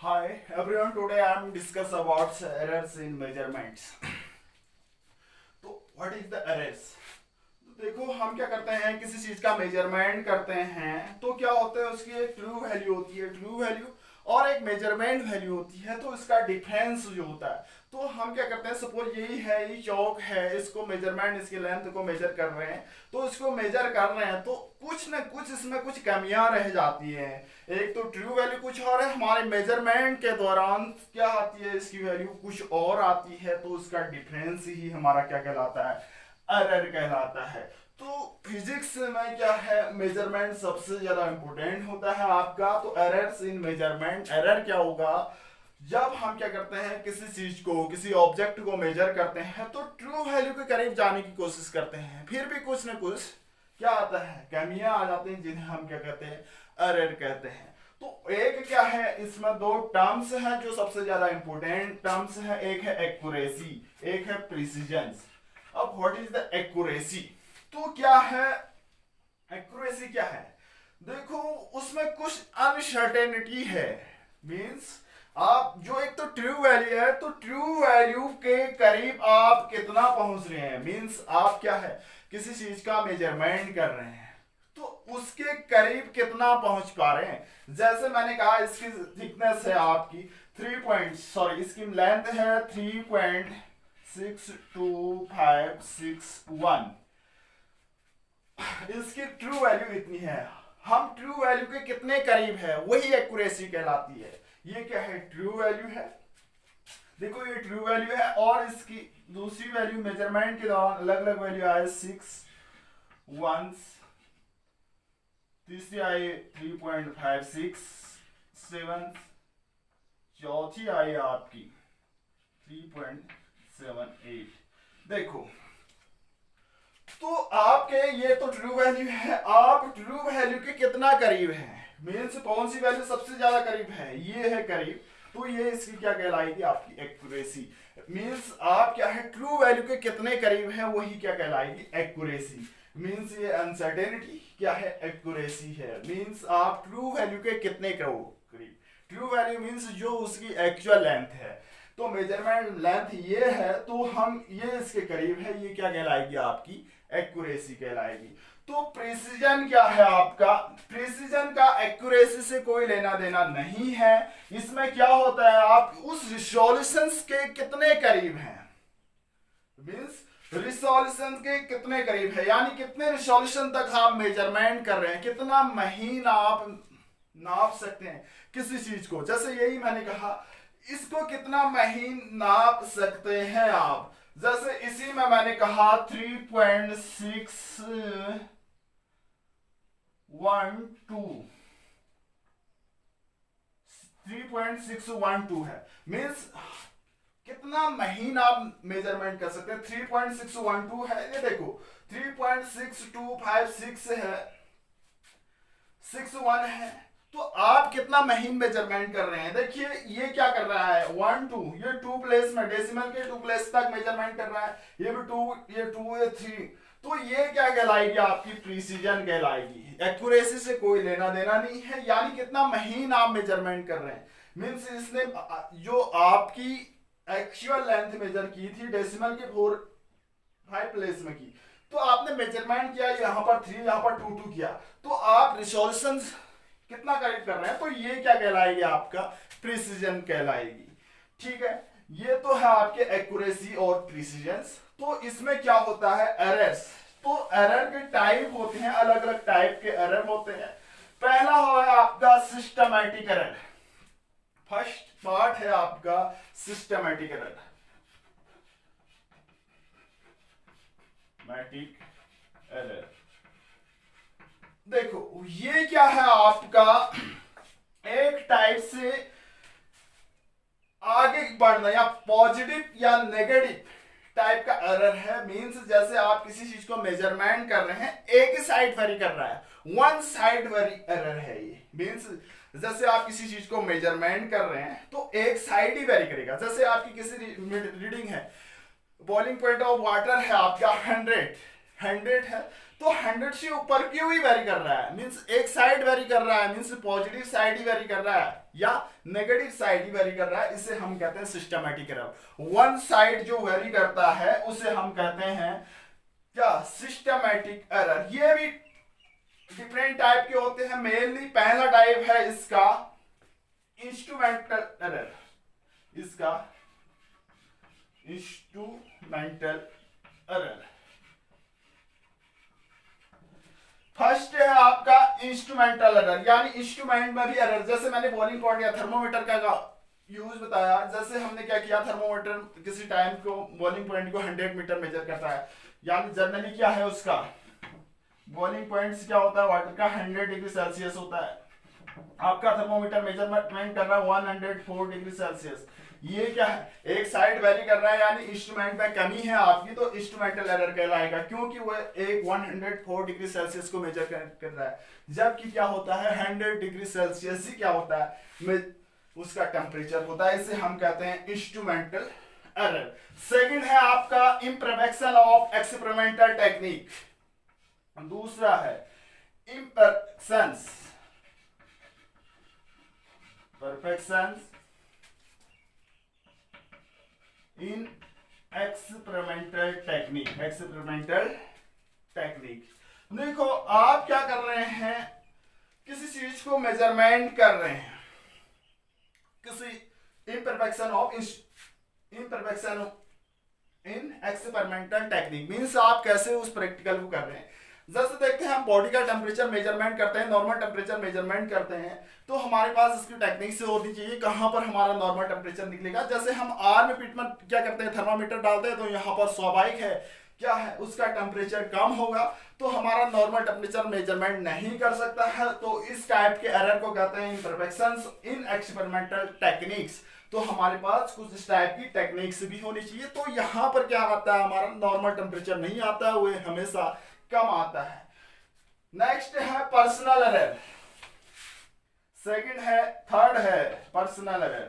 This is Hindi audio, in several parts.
Hi everyone, today I am discuss about errors in measurements. तो व्हाट इज द एरर्स? तो देखो हम क्या करते हैं, किसी चीज का मेजरमेंट करते हैं तो क्या होता है, उसकी एक ट्रू वैल्यू होती है, ट्रू वैल्यू और एक मेजरमेंट वैल्यू होती है। तो इसका डिफरेंस जो होता है, तो हम क्या करते हैं, सपोज यही है, ये चौक है, इसको मेजरमेंट, इसकी लेंथ को मेजर कर रहे हैं, तो इसको मेजर कर रहे हैं तो कुछ ना कुछ इसमें कुछ कमियां रह जाती हैं। एक तो ट्रू वैल्यू कुछ और है, हमारे मेजरमेंट के दौरान क्या आती है, इसकी वैल्यू कुछ और आती है, तो उसका डिफरेंस ही हमारा क्या कहलाता है, एरर कहलाता है। तो फिजिक्स में क्या है, मेजरमेंट सबसे ज्यादा इंपॉर्टेंट होता है आपका। तो एरर्स इन मेजरमेंट, एरर क्या होगा जब हम क्या करते हैं, किसी चीज को, किसी ऑब्जेक्ट को मेजर करते हैं तो ट्रू वैल्यू के करीब जाने की कोशिश करते हैं, फिर भी कुछ ना कुछ क्या आता है, कमियां आ जाती हैं, जिन्हें हम क्या कहते हैं, एरर कहते हैं। तो एक क्या है, इसमें दो टर्म्स हैं जो सबसे ज्यादा इंपॉर्टेंट टर्म्स है, एक है एक्यूरेसी, एक है प्रिसीजन। अब व्हाट इज द एक्यूरेसी? तो क्या है एक्यूरेसी, क्या है, देखो उसमें कुछ अनसर्टेनिटी है। मींस आप जो एक तो ट्रू वैल्यू है, तो ट्रू वैल्यू के करीब आप कितना पहुंच रहे हैं, मींस आप क्या है, किसी चीज का मेजरमेंट कर रहे हैं तो उसके करीब कितना पहुंच पा रहे हैं। जैसे मैंने कहा, इसकी थिकनेस है आपकी इसकी लेंथ है 3.62561, इसकी ट्रू वैल्यू इतनी है, हम ट्रू वैल्यू के कितने करीब है, वही एक्यूरेसी कहलाती है। ये क्या है, ट्रू वैल्यू है, देखो ये ट्रू वैल्यू है, और इसकी दूसरी वैल्यू मेजरमेंट के दौरान अलग अलग वैल्यू आए 6 1, तीसरी आई 3.567, चौथी आई आपकी 3.78। देखो तो आपके ये तो ट्रू वैल्यू है, आप ट्रू वैल्यू के कितना करीब है, मीन्स कौन सी वैल्यू सबसे ज्यादा करीब है, ये है करीब, तो ये इसकी क्या कहलाएगी, आपकी एक्यूरेसी। मीन्स आप क्या है, ट्रू वैल्यू के कितने करीब है, वही क्या कहलाएगी, एक्यूरेसी। मीन्स ये अनसर्टेनिटी क्या है, एक्यूरेसी है। मीन्स आप ट्रू वैल्यू के कितने करीब, ट्रू वैल्यू मीन्स जो उसकी एक्चुअल लेंथ है, तो मेजरमेंट लेंथ ये है, तो हम ये इसके करीब है, ये क्या कहलाएगी, आपकी एक्यूरेसी कहलाएगी। तो प्रिसीजन क्या है आपका, प्रिसीजन का एक्यूरेसी से कोई लेना देना नहीं है। इसमें क्या होता है, आप उस रिजोल्यूशन के कितने करीब हैं, मींस रिजोल्यूशन के कितने करीब है, यानी कितने रिजोल्यूशन तक आप मेजरमेंट कर रहे हैं, कितना महीन आप नाप सकते हैं किसी चीज को। जैसे यही मैंने कहा, इसको कितना महीन नाप सकते हैं आप, जैसे इसी में मैंने कहा 3.612 है, मीन्स कितना महीन आप मेजरमेंट कर सकते हैं। 3.612 है, ये देखो 3.6256 है, 61 है, तो आप कितना महीन मेजरमेंट कर रहे हैं। देखिए ये क्या कर रहा है, 1 2, ये 2 प्लेस में, डेसिमल के 2 प्लेस तक मेजरमेंट कर रहा है, ये भी 2, ये 2, ये 3, तो ये क्या कहलाएगी, आपकी प्रिसीजन कहलाएगी। एक्यूरेसी से कोई लेना देना नहीं है, यानी कितना महीन आप मेजरमेंट कर रहे हैं। मीन्स इसने जो आपकी एक्चुअल लेंथ मेजर की थी, डेसिमल के 5 प्लेस में की, तो आपने मेजरमेंट किया, यहाँ पर 3, यहाँ पर 2 2 किया, तो आप रिजोल्यूशन कितना करीब कर रहे हैं, तो ये क्या कहलाएगी, आपका प्रिसीजन कहलाएगी। ठीक है, ये तो है आपके एक्यूरेसी और प्रिसीजन। तो इसमें क्या होता है, एरर्स। तो एरर के टाइप होते हैं, अलग अलग टाइप के एरर होते हैं। पहला है आपका सिस्टमैटिक एरर, फर्स्ट पार्ट है आपका सिस्टमैटिक एरर, मैटिक एरर। देखो ये क्या है, आपका एक टाइप से आगे बढ़ना या पॉजिटिव या नेगेटिव टाइप का एरर है। मींस जैसे आप किसी चीज को मेजरमेंट कर रहे हैं, एक ही साइड वेरी कर रहा है, वन साइड वेरी एरर है ये। मींस जैसे आप किसी चीज को मेजरमेंट कर रहे हैं तो एक साइड ही वेरी करेगा। जैसे आपकी किसी रीडिंग है, बॉइलिंग पॉइंट ऑफ वाटर है आपका 100, 100 है, तो 100 से ऊपर क्यों ही वेरी कर रहा है, मींस एक साइड वेरी कर रहा है, मींस पॉजिटिव साइड ही वेरी कर रहा है या नेगेटिव साइड ही वेरी कर रहा है, इसे हम कहते हैं सिस्टमैटिक एरर। वन साइड जो वेरी करता है उसे हम कहते हैं क्या, सिस्टमैटिक एरर। ये भी डिफरेंट टाइप के होते हैं। मेनली पहला टाइप है इसका इंस्ट्रूमेंटल एरर, इसका इंस्ट्रूमेंटल एरर। फर्स्ट है आपका इंस्ट्रूमेंटल एरर, यानी इंस्ट्रूमेंट में भी एरर। जैसे मैंने बॉइलिंग पॉइंट या थर्मोमीटर का यूज बताया, जैसे हमने क्या किया, थर्मोमीटर किसी टाइम को बॉइलिंग पॉइंट को 100 मीटर मेजर करता है, यानी जनरली क्या है उसका बॉइलिंग पॉइंट क्या होता है, वाटर का 100 डिग्री सेल्सियस होता है। आपका थर्मोमीटर मेजरमेंट कर रहा है 104 डिग्री सेल्सियस। ये क्या है, एक साइड वेरी कर रहा है, यानी इंस्ट्रूमेंट में कमी है आपकी, तो इंस्ट्रूमेंटल एरर कहलाएगा, क्योंकि वो एक 104 डिग्री सेल्सियस को मेजर कर रहा है, जबकि क्या होता है 100 डिग्री सेल्सियस ही क्या होता है, उसका टेम्परेचर होता है। इसे हम कहते हैं इंस्ट्रूमेंटल एरर। सेकंड है आपका इम्परफेक्शन ऑफ एक्सपेरिमेंटल टेक्निक। दूसरा है imperfections, perfections in experimental technique. Experimental technique, देखो आप क्या कर रहे हैं, किसी चीज को मेजरमेंट कर रहे हैं, किसी imperfection of imperfection in experimental technique, means आप कैसे उस प्रैक्टिकल को कर रहे हैं। जैसे देखते हैं हम बॉडी का टेम्परेचर मेजरमेंट करते हैं, नॉर्मल टेम्परेचर मेजरमेंट करते हैं, तो हमारे पास इसकी टेक्निक से होनी चाहिए कहां पर हमारा नॉर्मल टेम्परेचर निकलेगा। जैसे हम आर्म में पीठ में क्या करते हैं, थर्मामीटर डालते हैं, तो यहाँ पर स्वाभाविक है क्या है, उसका टेम्परेचर कम होगा, तो हमारा नॉर्मल टेम्परेचर मेजरमेंट नहीं कर सकता है। तो इस टाइप के एरर को कहते हैं इम्परफेक्शंस इन एक्सपेरिमेंटल टेक्निक्स। तो हमारे पास कुछ इस टाइप की टेक्निक्स भी होनी चाहिए। तो यहाँ पर क्या आता है, हमारा नॉर्मल टेम्परेचर नहीं आता है, वो हमेशा कम आता है। नेक्स्ट है पर्सनल एरर, सेकंड है, थर्ड है पर्सनल एरर।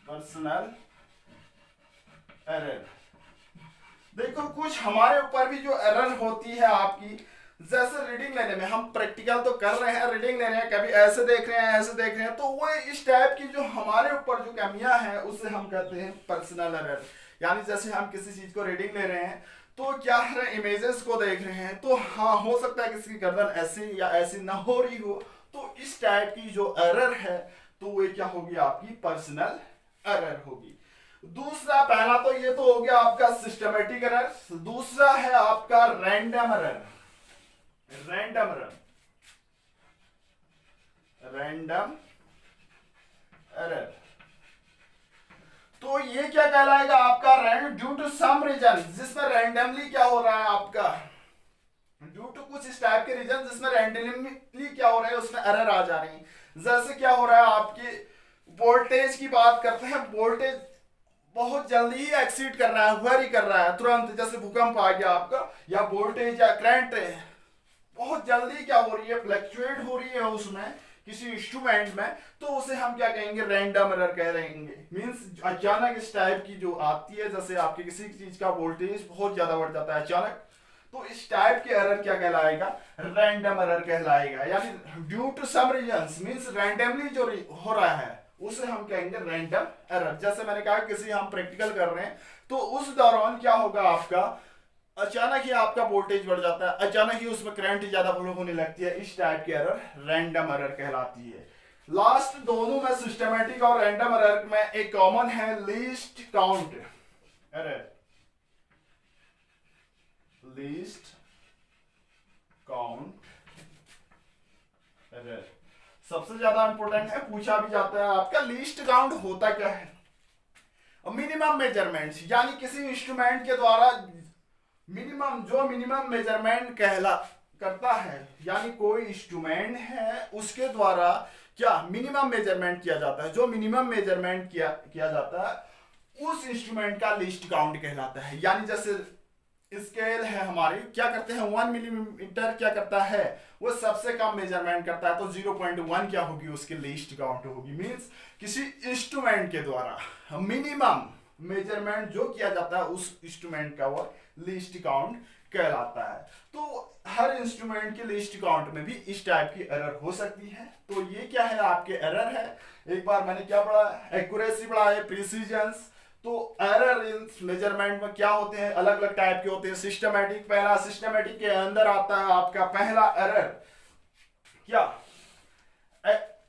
पर्सनल एरर, देखो कुछ हमारे ऊपर भी जो एरर होती है आपकी, जैसे रीडिंग लेने में, हम प्रैक्टिकल तो कर रहे हैं, रीडिंग ले रहे हैं, कभी ऐसे देख रहे हैं, ऐसे देख रहे हैं, तो वो इस टाइप की जो हमारे ऊपर जो कमियां हैं उसे हम कहते हैं पर्सनल एरर। यानी जैसे हम किसी चीज को रीडिंग ले रहे हैं, तो क्या है, इमेजेस को देख रहे हैं, तो हाँ हो सकता है किसी की गर्दन ऐसी या ऐसी ना हो रही हो, तो इस टाइप की जो एरर है तो वो क्या होगी, आपकी पर्सनल एरर होगी। दूसरा, पहला तो ये तो हो गया आपका सिस्टमेटिक एरर, दूसरा है आपका random error. Random error, random error, तो ये क्या कहलाएगा आपका, ड्यू टू सम रीजन, जिसमें रैंडमली क्या हो रहा है आपका, ड्यू टू कुछ इस टाइप के रीजन जिसमें रैंडमली क्या हो रहा है, उसमें एरर आ जा रही है। जैसे क्या हो रहा है, आपके वोल्टेज की बात करते हैं, वोल्टेज बहुत जल्दी ही एक्सीड कर रहा है, वेरी कर रहा है तुरंत, जैसे भूकंप आ गया आपका, या वोल्टेज या करंट बहुत जल्दी क्या हो रही है, फ्लक्चुएट हो रही है उसमें किसी इंस्ट्रूमेंट में, तो उसे हम क्या कहेंगे, रैंडम एरर कह रहेंगे। मींस अचानक इस टाइप की जो आती है, जैसे आपके किसी चीज का वोल्टेज बहुत ज्यादा बढ़ जाता है अचानक, तो इस टाइप के एरर क्या कहलाएगा, रैंडम एरर कहलाएगा। यानी due to some reasons, means randomly जो हो रहा है उसे हम कहेंगे रैंडम एरर। जैसे मैंने कहा किसी हम प्रैक्टिकल कर रहे हैं, तो उस दौरान क्या होगा आपका, अचानक ही आपका वोल्टेज बढ़ जाता है, अचानक ही उसमें करंट ज्यादा फ्लो होने लगती है, इस टाइप की एरर रैंडम एरर कहलाती है। लास्ट दोनों में, सिस्टमैटिक और रैंडम एरर में एक कॉमन है, least count error. Least count error सबसे ज्यादा इंपॉर्टेंट है, पूछा भी जाता है आपका। लीस्ट काउंट होता क्या है, मिनिमम मेजरमेंट्स, यानी किसी इंस्ट्रूमेंट के द्वारा मिनिमम मेजरमेंट कहला करता है, यानी कोई इंस्ट्रूमेंट है उसके द्वारा क्या मिनिमम मेजरमेंट किया जाता है, जो मिनिमम मेजरमेंट किया जाता है उस इंस्ट्रूमेंट का लीस्ट काउंट कहलाता है। यानी जैसे स्केल है हमारी, क्या करते हैं 1 मिलीमीटर क्या करता है, वो सबसे कम मेजरमेंट करता है, तो 0.1 क्या होगी, उसकी लीस्ट काउंट होगी। मींस किसी इंस्ट्रूमेंट के द्वारा मिनिमम मेजरमेंट जो किया जाता है उस इंस्ट्रूमेंट का वो लीस्ट काउंट कहलाता है। तो हर इंस्ट्रूमेंट के लीस्ट काउंट में भी इस टाइप की एरर हो सकती है। तो ये क्या है, आपके एरर है। एक बार मैंने क्या पढ़ा, एक्यूरेसी पढ़ा है, प्रिसीजंस। तो एरर इन मेजरमेंट में क्या होते हैं, अलग अलग टाइप के होते हैं। सिस्टमैटिक, पहला सिस्टमैटिक के अंदर आता है आपका पहला एरर क्या,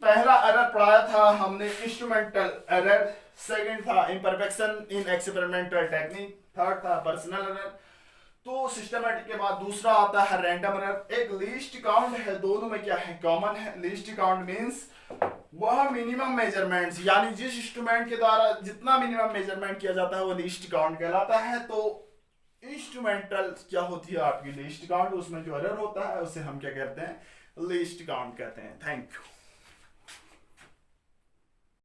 पहला एरर पढ़ाया था हमने इंस्ट्रूमेंटल एरर, सेकंड था imperfection in experimental technique, third था पर्सनल एरर। तो सिस्टमैटिक के बाद दूसरा आता है रैंडम एरर। एक लीस्ट काउंट है, दोनों में क्या है, कॉमन है। लीस्ट काउंट मींस वह मिनिमम मेजरमेंट्स, यानी जिस इंस्ट्रूमेंट के द्वारा जितना मिनिमम मेजरमेंट किया जाता है वो लीस्ट काउंट कहलाता है। तो इंस्ट्रूमेंटल क्या होती है आपकी लीस्ट काउंट, उसमें जो एरर होता है उसे हम क्या कहते हैं, लीस्ट काउंट कहते हैं। Thank you.